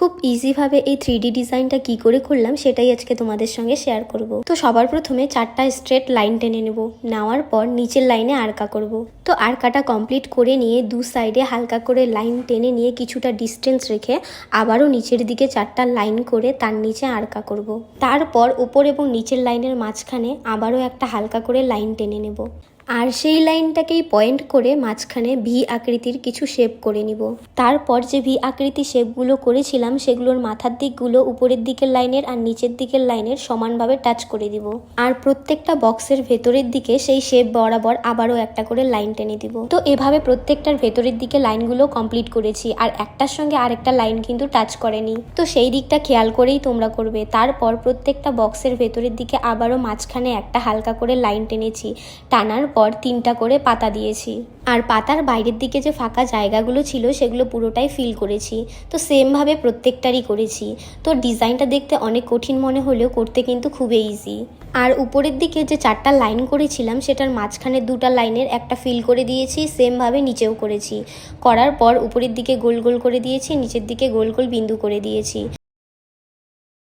খুব ইজিভাবে এই 3D ডিজাইনটা কি করে করলাম সেটাই আজকে তোমাদের সঙ্গে শেয়ার করব। তো সবার প্রথমে 4টা স্ট্রেট লাইন টেনে নেব, নেওয়ার পর নিচের লাইনে আরকা করব। তো আরকাটা কমপ্লিট করে নিয়ে দু সাইডে হালকা করে লাইন টেনে নিয়ে কিছুটা ডিস্টেন্স রেখে আবারও নিচের দিকে 4টা লাইন করে তার নিচে আরকা করব। তারপর উপর এবং নিচের লাইনের মাঝখানে আবারও একটা হালকা করে লাইন টেনে নেব, আর সেই লাইনটাকেই পয়েন্ট করে মাঝখানে ভি আকৃতির কিছু শেপ করে নিব। তারপর যে ভি আকৃতি শেপগুলো করেছিলাম সেগুলোর মাথার দিকগুলো উপরের দিকের লাইনের আর নিচের দিকের লাইনের সমানভাবে টাচ করে দিব। আর প্রত্যেকটা বক্সের ভেতরের দিকে সেই শেপ বরাবর আবারও একটা করে লাইন টেনে দিব। তো এভাবে প্রত্যেকটার ভেতরের দিকে লাইনগুলো কমপ্লিট করেছি, আর একটার সঙ্গে আরেকটা লাইন কিন্তু টাচ করেনি, তো সেই দিকটা খেয়াল করেই তোমরা করবে। তারপর প্রত্যেকটা বক্সের ভেতরের দিকে আবারও মাঝখানে একটা হালকা করে লাইন টেনেছি, টানার পর 3টা করে পাতা দিয়েছি। আর পাতার বাইরের দিকে যে ফাঁকা জায়গাগুলো ছিল সেগুলো পুরোটাই ফিল করেছি। তো সেমভাবে প্রত্যেকটারই করেছি। তো ডিজাইনটা দেখতে অনেক কঠিন মনে হলেও করতে কিন্তু খুবই ইজি। আর উপরের দিকে যে 4টা লাইন করেছিলাম সেটার মাঝখানে 2টা লাইনের একটা ফিল করে দিয়েছি, সেমভাবে নিচেও করেছি। করার পর উপরের দিকে গোল গোল করে দিয়েছি, নিচের দিকে গোল গোল বিন্দু করে দিয়েছি।